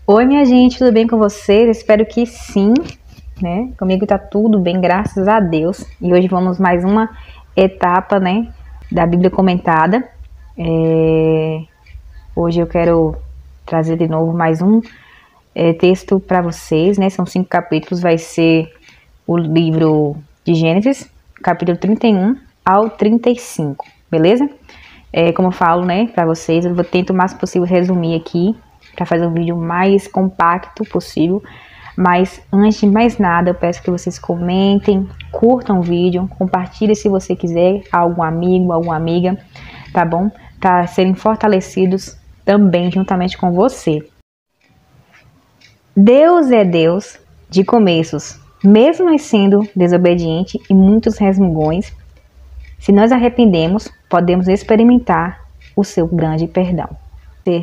Oi, minha gente, tudo bem com vocês? Espero que sim, né? Comigo tá tudo bem, graças a Deus. E hoje vamos mais uma etapa, né, da Bíblia comentada. Hoje eu quero trazer de novo mais um texto para vocês, né? São 5 capítulos, vai ser o livro de Gênesis, capítulo 31 ao 35, beleza? Como eu falo, né, para vocês, eu vou tentar o máximo possível resumir aqui, para fazer um vídeo mais compacto possível. Mas antes de mais nada, eu peço que vocês comentem, curtam o vídeo, compartilhem se você quiser, a algum amigo, alguma amiga, tá bom? Para serem fortalecidos também juntamente com você. Deus é Deus de começos, mesmo nós sendo desobedientes e muitos resmungões. Se nós arrependemos, podemos experimentar o seu grande perdão.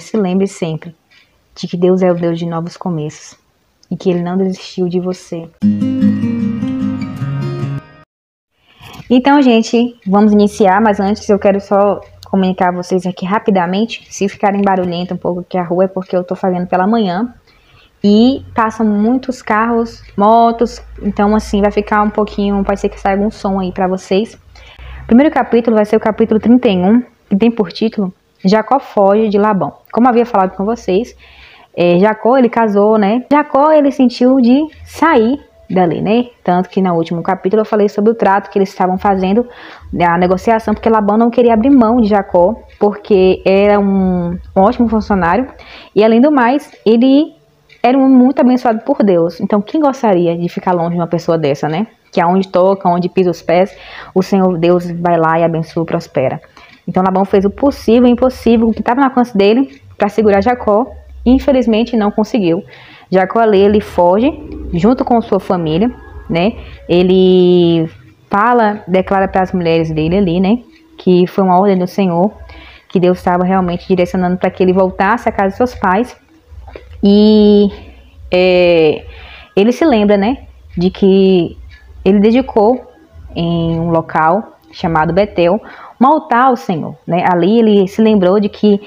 Se lembre sempre de que Deus é o Deus de novos começos e que Ele não desistiu de você. Então, gente, vamos iniciar, mas antes eu quero só comunicar a vocês aqui rapidamente. Se ficarem barulhento um pouco aqui a rua, é porque eu tô fazendo pela manhã e passam muitos carros, motos, então assim vai ficar um pouquinho, pode ser que saia algum som aí pra vocês. O primeiro capítulo vai ser o capítulo 31, que tem por título Jacó foge de Labão. Como eu havia falado com vocês, Jacó, ele casou, né? Jacó, ele sentiu de sair dali, né? Tanto que no último capítulo eu falei sobre o trato que eles estavam fazendo, a negociação, porque Labão não queria abrir mão de Jacó, porque era um ótimo funcionário, e além do mais, ele era muito abençoado por Deus. Então, quem gostaria de ficar longe de uma pessoa dessa, né? Que aonde toca, onde pisa os pés, o Senhor Deus vai lá e abençoa e prospera. Então, Labão fez o possível e o impossível, o que estava no alcance dele, para segurar Jacó. Infelizmente não conseguiu. Jacó ali, ele foge junto com sua família, né? Ele declara para as mulheres dele ali, né? Que foi uma ordem do Senhor, que Deus estava realmente direcionando para que ele voltasse à casa de seus pais. E ele se lembra, né? De que ele dedicou em um local chamado Betel um altar ao Senhor, né? Ali ele se lembrou de que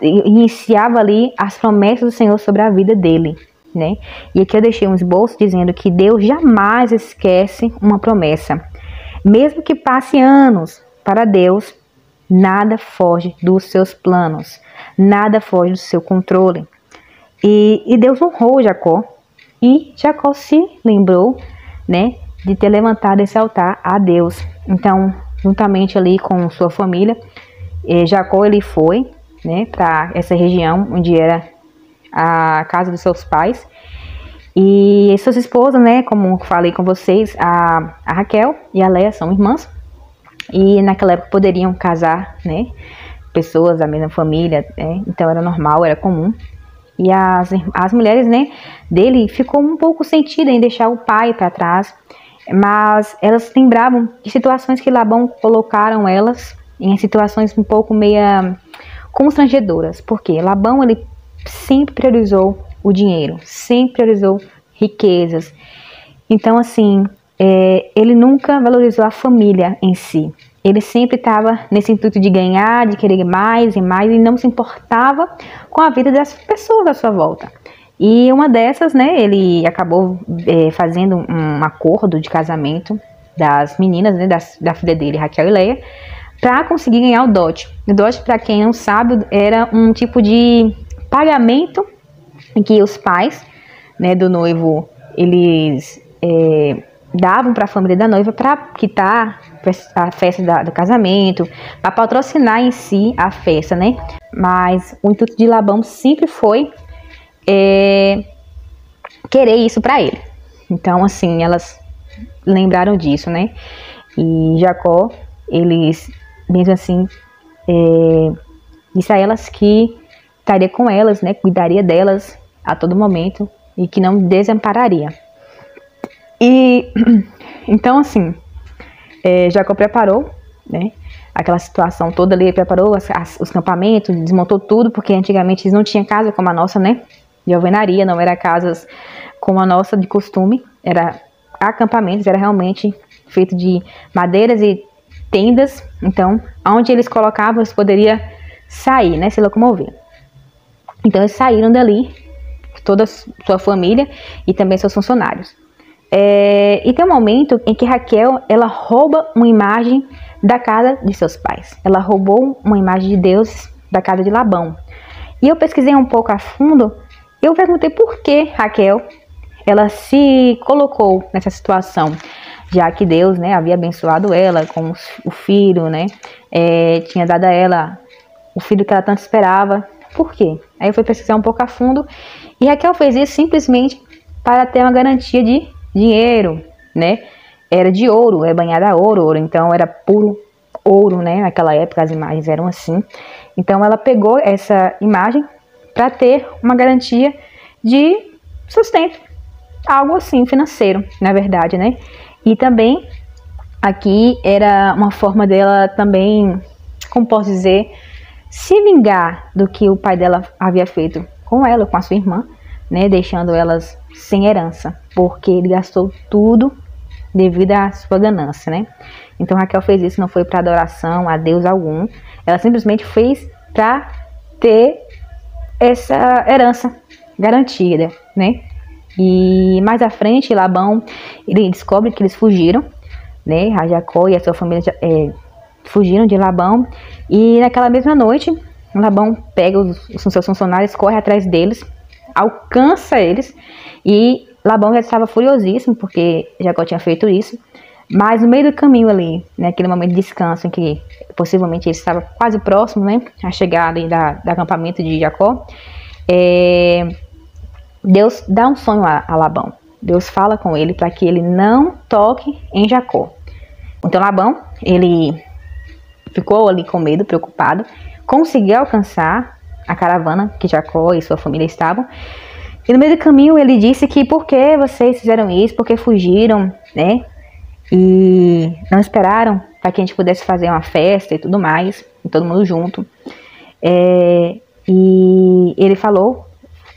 iniciava ali as promessas do Senhor sobre a vida dele, né? E aqui eu deixei um esboço dizendo que Deus jamais esquece uma promessa. Mesmo que passe anos, para Deus, nada foge dos seus planos, nada foge do seu controle. E Deus honrou Jacó, e Jacó se lembrou, né, de ter levantado esse altar a Deus. Então, juntamente ali com sua família, Jacó ele foi, né, para essa região onde era a casa dos seus pais, e suas esposas, né, como falei com vocês, a Raquel e a Leia são irmãs, e naquela época poderiam casar, né, pessoas da mesma família, né, então era normal, era comum, e as mulheres, né, dele ficou um pouco sentida em deixar o pai para trás, mas elas lembravam de situações que Labão colocaram elas em situações um pouco meia constrangedoras, porque Labão ele sempre priorizou o dinheiro, sempre priorizou riquezas. Então assim, ele nunca valorizou a família em si. Ele sempre estava nesse intuito de ganhar, de querer mais e mais, e não se importava com a vida das pessoas à sua volta. E uma dessas, né, ele acabou fazendo um acordo de casamento das meninas, né, da filha dele, Raquel e Leia, para conseguir ganhar o dote. O dote, para quem não sabe, era um tipo de pagamento em que os pais, né, do noivo, eles davam para a família da noiva para quitar a festa do casamento, para patrocinar em si a festa, né? Mas o intuito de Labão sempre foi querer isso para ele. Então, assim, elas lembraram disso, né? E Jacó, eles, mesmo assim, disse a elas que estaria com elas, né? Cuidaria delas a todo momento e que não desampararia. E então, assim, Jacó preparou, né? Aquela situação toda ali, preparou os campamentos, desmontou tudo, porque antigamente eles não tinham casa como a nossa, né? De alvenaria, não era casas como a nossa de costume, era acampamentos, era realmente feito de madeiras e tendas. Então, onde eles colocavam, eles poderiam sair, né? Se locomover. Então, eles saíram dali, toda a sua família e também seus funcionários. E tem um momento em que Raquel, ela rouba uma imagem da casa de seus pais. Ela roubou uma imagem de Deus da casa de Labão. E eu pesquisei um pouco a fundo, eu perguntei por que Raquel, ela se colocou nessa situação, já que Deus, né, havia abençoado ela com o filho, né, tinha dado a ela o filho que ela tanto esperava. Por quê? Aí eu fui pesquisar um pouco a fundo, e Raquel fez isso simplesmente para ter uma garantia de dinheiro, né? Era de ouro, é banhada a ouro, então era puro ouro, né? Naquela época as imagens eram assim. Então ela pegou essa imagem para ter uma garantia de sustento, algo assim financeiro, na verdade, né? E também aqui era uma forma dela também, como posso dizer, se vingar do que o pai dela havia feito com ela, com a sua irmã, né? Deixando elas sem herança, porque ele gastou tudo devido à sua ganância, né? Então Raquel fez isso, não foi para adoração a Deus algum, ela simplesmente fez para ter essa herança garantida, né? E mais à frente, Labão, ele descobre que eles fugiram, né? A Jacó e a sua família fugiram de Labão, e naquela mesma noite, Labão pega os seus funcionários, corre atrás deles, alcança eles, e Labão já estava furiosíssimo porque Jacó tinha feito isso, mas no meio do caminho ali, naquele momento de descanso em que possivelmente ele estava quase próximo, né, à chegada do acampamento de Jacó, Deus dá um sonho a Labão. Deus fala com ele para que ele não toque em Jacó. Então Labão, ele ficou ali com medo, preocupado, conseguiu alcançar a caravana que Jacó e sua família estavam. E no meio do caminho ele disse que por que vocês fizeram isso, por que fugiram, né? E não esperaram para que a gente pudesse fazer uma festa e tudo mais, e todo mundo junto. E ele falou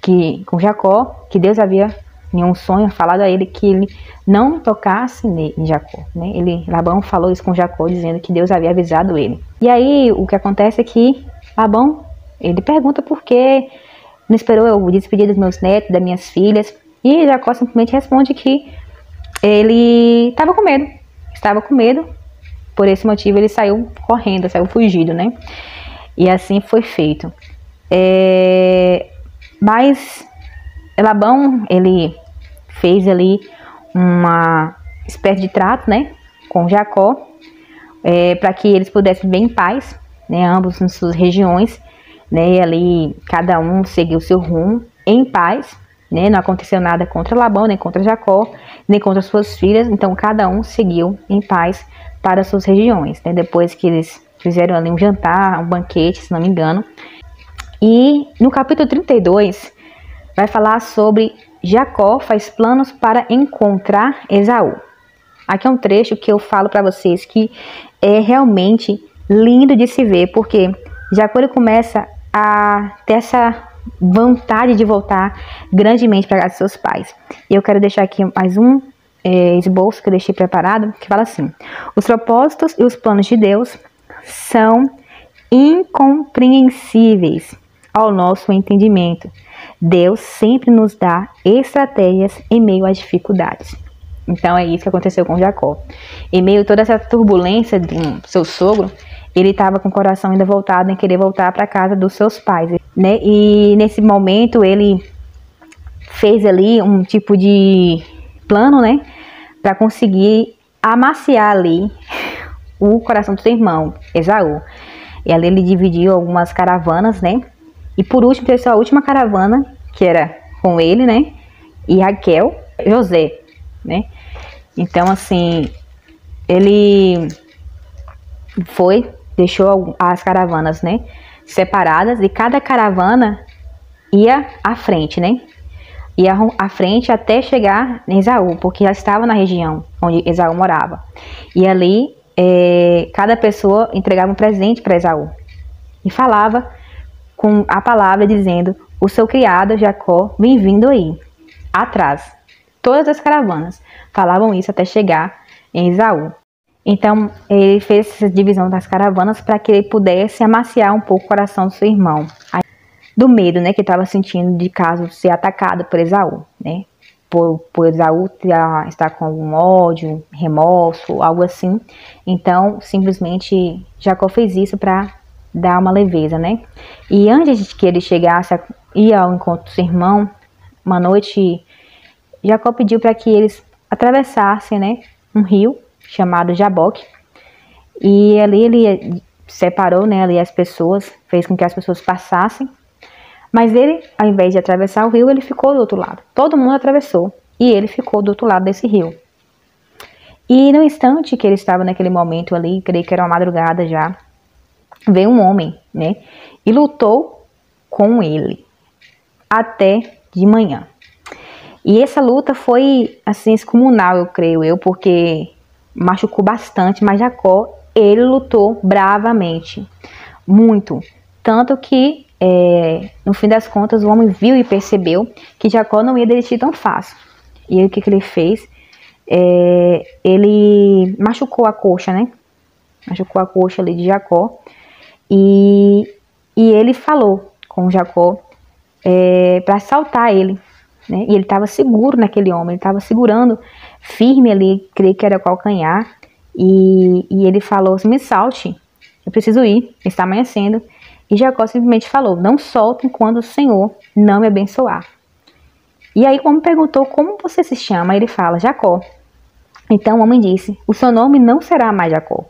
que com Jacó, que Deus havia em um sonho falado a ele que ele não tocasse em Jacó, né? Labão falou isso com Jacó, dizendo que Deus havia avisado ele. E aí o que acontece é que Labão, ele pergunta por que não esperou eu despedir dos meus netos, das minhas filhas, e Jacó simplesmente responde que ele estava com medo, por esse motivo ele saiu correndo, saiu fugido, né? E assim foi feito. Mas Labão, ele fez ali uma espécie de trato, né, com Jacó, para que eles pudessem viver em paz, né, ambos nas suas regiões, né, e ali cada um seguiu seu rumo em paz, né, não aconteceu nada contra Labão, nem contra Jacó, nem contra suas filhas, então cada um seguiu em paz para suas regiões, né, depois que eles fizeram ali um jantar, um banquete, se não me engano. E no capítulo 32 vai falar sobre Jacó faz planos para encontrar Esaú. Aqui é um trecho que eu falo para vocês que é realmente lindo de se ver, porque Jacó ele começa a ter essa vontade de voltar grandemente para a casa de seus pais. E eu quero deixar aqui mais um esboço que eu deixei preparado, que fala assim: os propósitos e os planos de Deus são incompreensíveis ao nosso entendimento. Deus sempre nos dá estratégias em meio às dificuldades. Então é isso que aconteceu com Jacó. Em meio a toda essa turbulência do seu sogro, ele estava com o coração ainda voltado em querer voltar para a casa dos seus pais, né? E nesse momento ele fez ali um tipo de plano, né, para conseguir amaciar ali o coração do seu irmão, Esaú. E ali ele dividiu algumas caravanas, né? E por último, teve sua última caravana, que era com ele, né? E Raquel, José, né? Então, assim, ele deixou as caravanas, né, separadas, e cada caravana ia à frente, né? Ia à frente até chegar em Esaú, porque já estava na região onde Esaú morava. E ali, cada pessoa entregava um presente para Esaú. E falava com a palavra dizendo: o seu criado Jacó vem vindo aí, atrás. Todas as caravanas falavam isso até chegar em Esaú. Então, ele fez essa divisão das caravanas para que ele pudesse amaciar um pouco o coração do seu irmão. do medo, né, que estava sentindo de caso ser atacado por Esaú, né, por Esaú estar com algum ódio, remorso, algo assim. Então, simplesmente, Jacó fez isso para dar uma leveza, né. E antes de que ele chegasse a ir ao encontro do seu irmão, uma noite, Jacó pediu para que eles atravessassem, né, um rio chamado Jaboque, e ali ele separou, né, ali as pessoas, fez com que as pessoas passassem, mas ele, ao invés de atravessar o rio, ele ficou do outro lado. Todo mundo atravessou e ele ficou do outro lado desse rio. E no instante que ele estava naquele momento ali, creio que era uma madrugada já, veio um homem, né, e lutou com ele até de manhã. E essa luta foi, assim, descomunal, eu creio, porque machucou bastante, mas Jacó, ele lutou bravamente, muito. Tanto que, no fim das contas, o homem viu e percebeu que Jacó não ia desistir tão fácil. E aí, o que ele fez? Ele machucou a coxa, né? Machucou a coxa ali de Jacó. E ele falou com Jacó para saltar ele. Né? E ele estava seguro naquele homem, ele estava segurando firme ali, creio que era o calcanhar, e ele falou assim: me salte, eu preciso ir, está amanhecendo. E Jacó simplesmente falou: não solte enquanto o Senhor não me abençoar. E aí o homem perguntou: como você se chama? Ele fala: Jacó. Então o homem disse: o seu nome não será mais Jacó,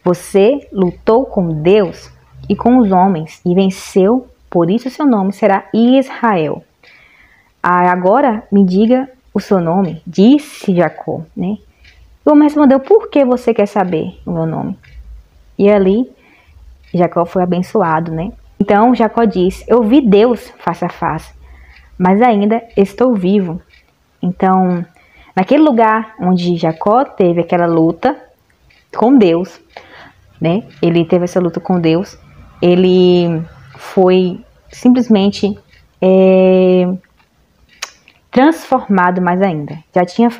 você lutou com Deus e com os homens e venceu, por isso seu nome será Israel. Agora me diga o seu nome, disse Jacó, né? O homem respondeu: por que você quer saber o meu nome? E ali Jacó foi abençoado, né? Então Jacó disse: eu vi Deus face a face, mas ainda estou vivo. Então, naquele lugar onde Jacó teve aquela luta com Deus, né? Ele teve essa luta com Deus, ele foi simplesmente transformado mais ainda. Já tinha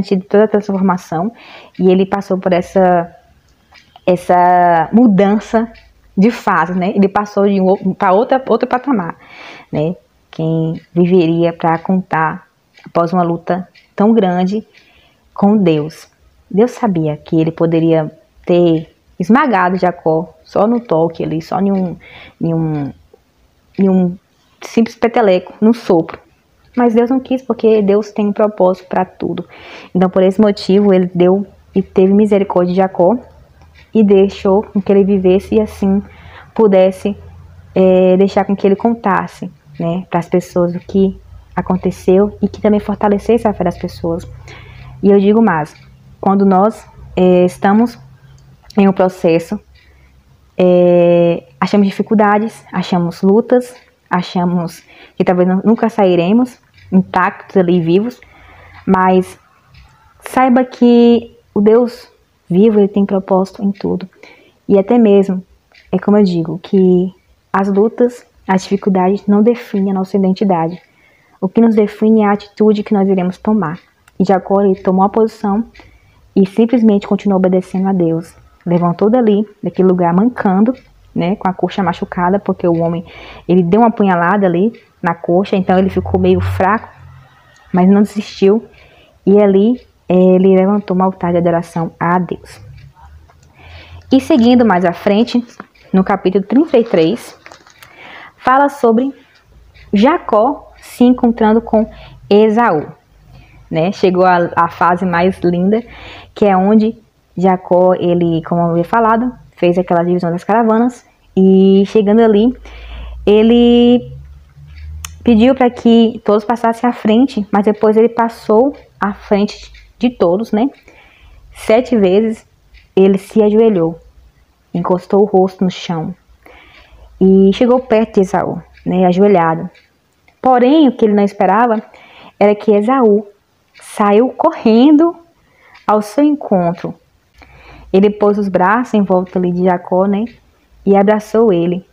tido toda a transformação e ele passou por essa mudança de fase, né? Ele passou para outro patamar, né? Quem viveria para contar após uma luta tão grande com Deus. Deus sabia que ele poderia ter esmagado Jacó só no toque ali, só em um simples peteleco, num sopro. Mas Deus não quis, porque Deus tem um propósito para tudo. Então, por esse motivo, ele deu e teve misericórdia de Jacó e deixou com que ele vivesse e assim pudesse deixar com que ele contasse, né, para as pessoas o que aconteceu e que também fortalecesse a fé das pessoas. E eu digo mais, quando nós estamos em um processo, achamos dificuldades, achamos lutas, achamos que talvez nunca sairemos intactos ali, vivos, mas saiba que o Deus vivo, ele tem propósito em tudo. E até mesmo, como eu digo, que as lutas, as dificuldades não definem a nossa identidade. O que nos define é a atitude que nós iremos tomar. E Jacó, ele tomou a posição e simplesmente continuou obedecendo a Deus. Levantou daquele lugar mancando, né, com a coxa machucada, porque o homem, ele deu uma apunhalada ali na coxa, então ele ficou meio fraco, mas não desistiu, e ali ele levantou um altar de adoração a Deus. E seguindo mais à frente, no capítulo 33, fala sobre Jacó se encontrando com Esaú, né? Chegou a fase mais linda, que é onde Jacó, ele, como eu havia falado, fez aquela divisão das caravanas, e chegando ali, ele pediu para que todos passassem à frente, mas depois ele passou à frente de todos, né? 7 vezes ele se ajoelhou, encostou o rosto no chão e chegou perto de Esaú, né, ajoelhado. Porém, o que ele não esperava era que Esaú saiu correndo ao seu encontro. Ele pôs os braços em volta ali de Jacó, né, e abraçou ele,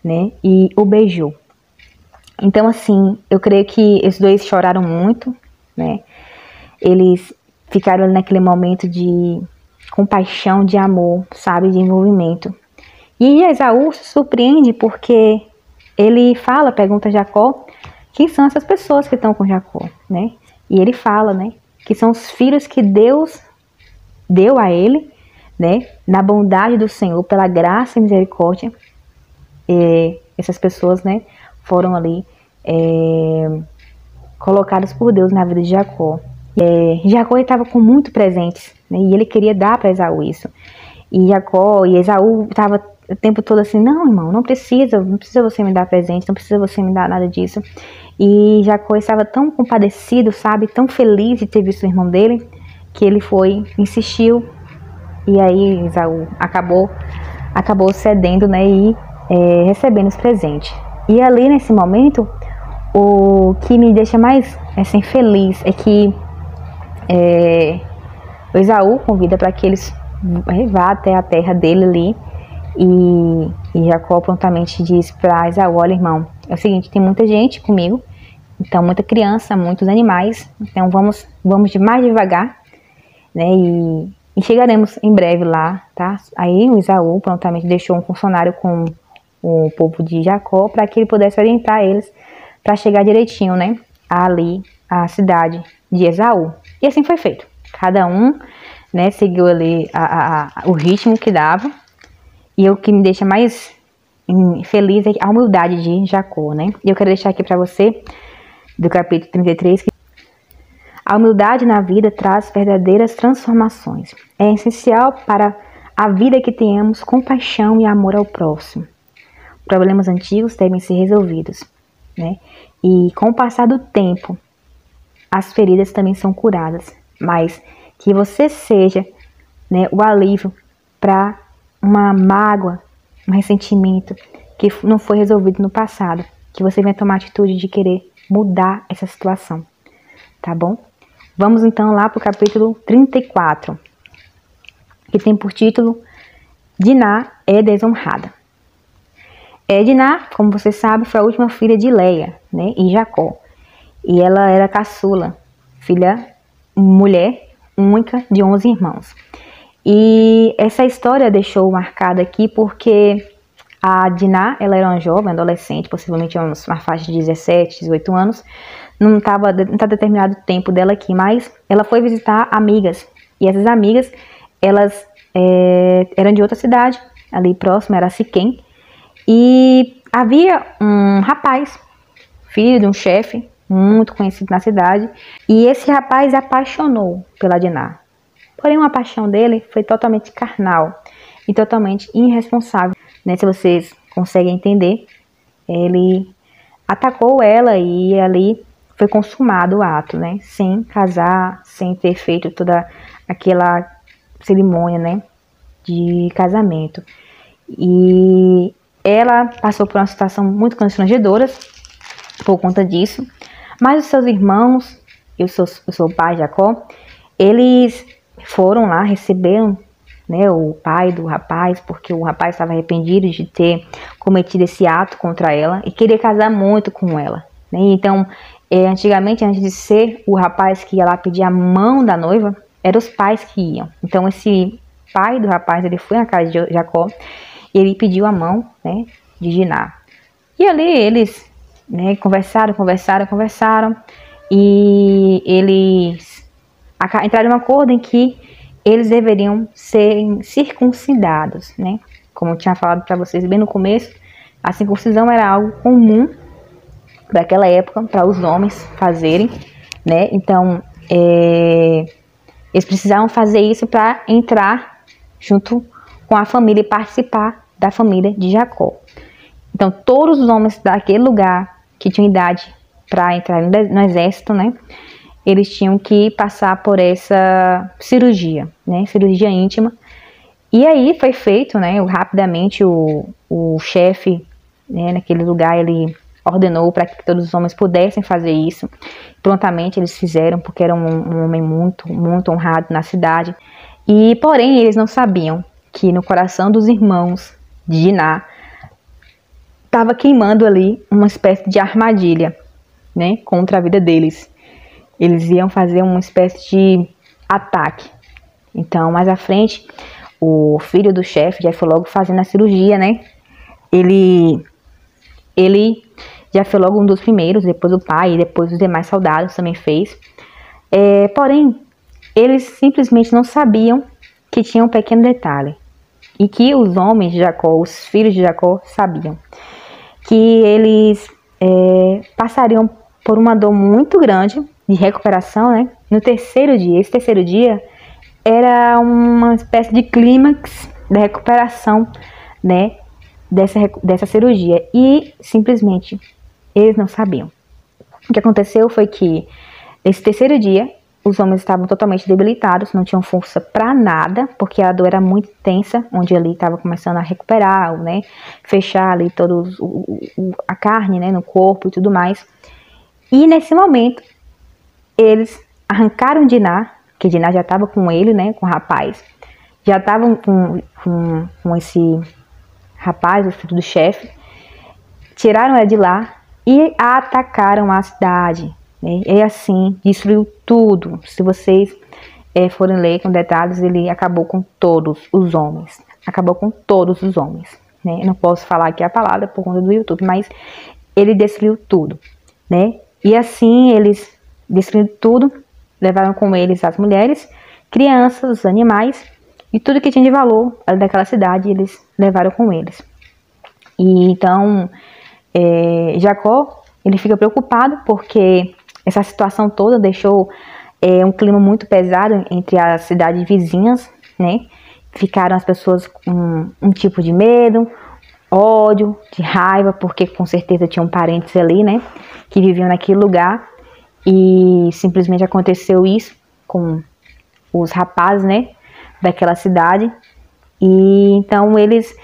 né, e o beijou. Então, assim, eu creio que esses dois choraram muito, né, eles ficaram ali naquele momento de compaixão, de amor, sabe, de envolvimento. E Esaú se surpreende porque ele fala, pergunta a Jacó, quem são essas pessoas que estão com Jacó, né? E ele fala, né, que são os filhos que Deus deu a ele, né, na bondade do Senhor, pela graça e misericórdia. Essas pessoas, né, foram ali colocadas por Deus na vida de Jacó. Jacó estava com muito presentes, né, e ele queria dar para Esaú isso. E Jacó e Esaú estava o tempo todo assim, não, irmão, não precisa você me dar presente, não precisa você me dar nada disso. E Jacó estava tão compadecido, sabe, tão feliz de ter visto o irmão dele, que ele insistiu, e aí Esaú acabou cedendo, né, e recebendo os presentes. E ali nesse momento, o que me deixa mais assim, feliz é que o Esaú convida para que eles vá até a terra dele ali, e Jacó prontamente diz para Esaú, olha, irmão, é o seguinte, tem muita gente comigo, então muita criança, muitos animais, então vamos mais devagar, né, e chegaremos em breve lá, tá? Aí o Esaú prontamente deixou um funcionário com o povo de Jacó para que ele pudesse orientar eles para chegar direitinho, né, ali à cidade de Esaú. E assim foi feito. Cada um, né, seguiu ali o ritmo que dava. E o que me deixa mais feliz é a humildade de Jacó, né? E eu quero deixar aqui para você, do capítulo 33, que a humildade na vida traz verdadeiras transformações. É essencial para a vida que tenhamos compaixão e amor ao próximo. Problemas antigos devem ser resolvidos, né? E com o passar do tempo, as feridas também são curadas. Mas que você seja, né, o alívio para uma mágoa, um ressentimento que não foi resolvido no passado. Que você venha tomar a atitude de querer mudar essa situação. Tá bom? Vamos então lá para o capítulo 34. Que tem por título Diná é desonrada. Diná, como você sabe, foi a última filha de Leia, né, e Jacó. E ela era caçula, mulher única de 11 irmãos. E essa história deixou marcada aqui porque a Diná, ela era uma jovem, adolescente, possivelmente uma faixa de 17, 18 anos. Não tá determinado o tempo dela aqui, mas ela foi visitar amigas. E essas amigas, elas eram de outra cidade, ali próximo, era Siquém. E havia um rapaz, filho de um chefe, muito conhecido na cidade. E esse rapaz apaixonou pela Diná. Porém, uma paixão dele foi totalmente carnal e totalmente irresponsável, né? Se vocês conseguem entender, ele atacou ela e ali foi consumado o ato, né? Sem casar, sem ter feito toda aquela cerimônia, né, de casamento. E ela passou por uma situação muito constrangedora por conta disso. Mas os seus irmãos e o seu pai, Jacó, eles foram lá, receberam, né, o pai do rapaz, porque o rapaz estava arrependido de ter cometido esse ato contra ela e queria casar muito com ela, né? Então, antigamente, antes de ser o rapaz que ia lá pedir a mão da noiva, eram os pais que iam. Então, esse pai do rapaz, ele foi na casa de Jacó e ele pediu a mão, né, de Diná. E ali eles, né, conversaram, e eles entraram em um acordo em que eles deveriam ser circuncidados, né? Como eu tinha falado para vocês bem no começo, a circuncisão era algo comum daquela época para os homens fazerem, né? Então, eles precisavam fazer isso para entrar junto com a família e participar da família de Jacó. Então, todos os homens daquele lugar que tinham idade para entrar no exército, né, eles tinham que passar por essa cirurgia, né, cirurgia íntima. E aí foi feito, né, rapidamente o chefe, né, naquele lugar, ele ordenou para que todos os homens pudessem fazer isso. Prontamente eles fizeram, porque era um homem muito, muito honrado na cidade. E, porém, eles não sabiam que no coração dos irmãos de Diná estava queimando ali uma espécie de armadilha, né, contra a vida deles. Eles iam fazer uma espécie de ataque. Então, mais à frente, o filho do chefe já foi logo fazendo a cirurgia, né? Ele ele já foi logo um dos primeiros, depois o pai e depois os demais soldados também fez. Porém, eles simplesmente não sabiam que tinha um pequeno detalhe, e que os homens de Jacó, os filhos de Jacó, sabiam, que eles passariam por uma dor muito grande de recuperação, né? No terceiro dia. Esse terceiro dia era uma espécie de clímax da recuperação, né? Dessa cirurgia. E simplesmente eles não sabiam. O que aconteceu foi que nesse terceiro dia os homens estavam totalmente debilitados, não tinham força para nada, porque a dor era muito intensa, onde ali estava começando a recuperar, né? Fechar ali toda a carne, né? No corpo e tudo mais. E nesse momento eles arrancaram Diná, que Diná já estava com ele, né? Com o rapaz, já estavam com esse rapaz, o filho do chefe, tiraram ela de lá e atacaram a cidade, né? E assim, destruiu tudo. Se vocês forem ler com detalhes, ele acabou com todos os homens. Acabou com todos os homens, né? Eu não posso falar aqui a palavra por conta do YouTube, mas ele destruiu tudo, né? E assim, eles destruíram tudo, levaram com eles as mulheres, crianças, os animais, e tudo que tinha de valor daquela cidade, eles levaram com eles. E então, Jacó, ele fica preocupado porque essa situação toda deixou um clima muito pesado entre as cidades vizinhas, né? Ficaram as pessoas com um tipo de medo, ódio, de raiva, porque com certeza tinham parentes ali, né? Que viviam naquele lugar. E simplesmente aconteceu isso com os rapazes, né? Daquela cidade. E então eles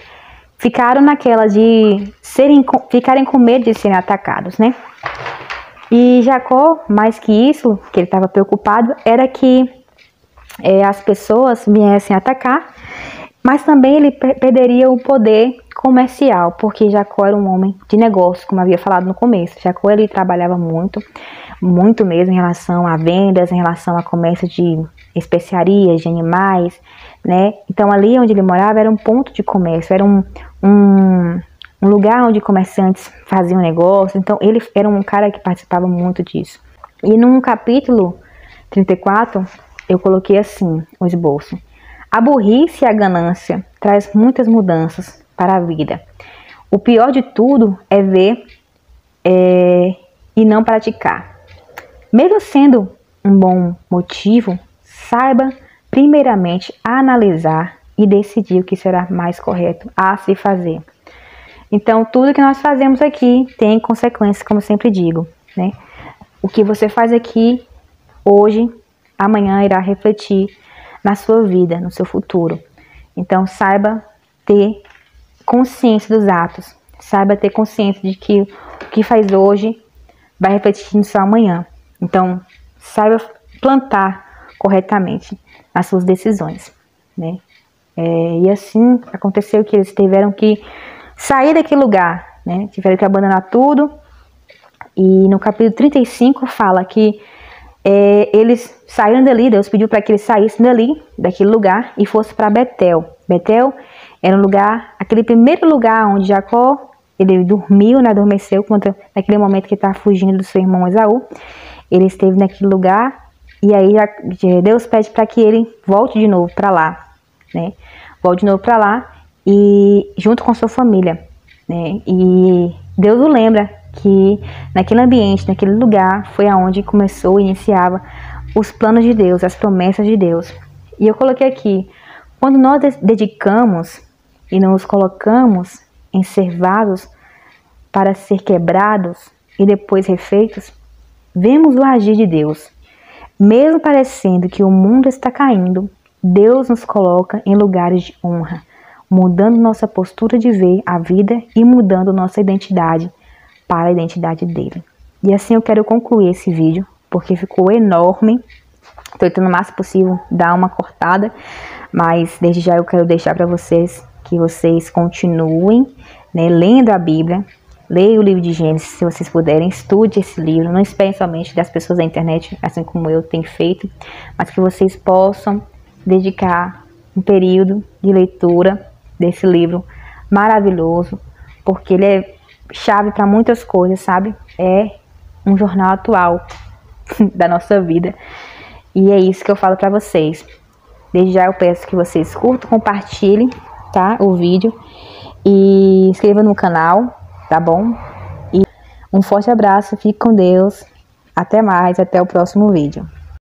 ficaram naquela de ficarem com medo de serem atacados, né? E Jacó, mais que isso, que ele estava preocupado, era que as pessoas viessem atacar, mas também ele perderia o poder comercial, porque Jacó era um homem de negócio, como havia falado no começo. Jacó, ele trabalhava muito, muito mesmo em relação a vendas, em relação a comércio de especiarias, de animais, né? Então ali onde ele morava era um ponto de comércio, era um lugar onde comerciantes faziam negócio. Então ele era um cara que participava muito disso. E no capítulo 34 eu coloquei assim o esboço: a burrice e a ganância traz muitas mudanças para a vida. O pior de tudo é ver e não praticar. Mesmo sendo um bom motivo, saiba primeiramente analisar e decidir o que será mais correto a se fazer. Então, tudo que nós fazemos aqui tem consequências, como eu sempre digo, né? O que você faz aqui hoje, amanhã irá refletir na sua vida, no seu futuro. Então, saiba ter consciência dos atos. Saiba ter consciência de que o que faz hoje vai refletir no seu amanhã. Então, saiba plantar corretamente as suas decisões, né? E assim aconteceu que eles tiveram que sair daquele lugar, né? Tiveram que abandonar tudo. E no capítulo 35 fala que eles saíram dali. Deus pediu para que eles saíssem dali, daquele lugar, e fossem para Betel. Betel era um lugar, aquele primeiro lugar onde Jacó, ele dormiu, né, adormeceu, naquele momento que estava fugindo do seu irmão Esaú. Ele esteve naquele lugar, e aí Deus pede para que ele volte de novo para lá, né? Volte de novo para lá, e junto com sua família, né? E Deus o lembra que naquele ambiente, naquele lugar, foi aonde começou e iniciava os planos de Deus, as promessas de Deus. E eu coloquei aqui: quando nós dedicamos e nos colocamos em ser vasos para ser quebrados e depois refeitos, vemos o agir de Deus. Mesmo parecendo que o mundo está caindo, Deus nos coloca em lugares de honra, mudando nossa postura de ver a vida e mudando nossa identidade para a identidade dele. E assim eu quero concluir esse vídeo, porque ficou enorme. Estou tentando o máximo possível dar uma cortada, mas desde já eu quero deixar para vocês que vocês continuem, né, lendo a Bíblia. Leia o livro de Gênesis, se vocês puderem, estude esse livro. Não esperem somente das pessoas da internet, assim como eu tenho feito, mas que vocês possam dedicar um período de leitura desse livro maravilhoso, porque ele chave para muitas coisas, sabe? É um jornal atual da nossa vida. E é isso que eu falo para vocês. Desde já eu peço que vocês curtam, compartilhem, tá? O vídeo. E inscrevam no canal, tá bom? E um forte abraço, fique com Deus. Até mais, até o próximo vídeo.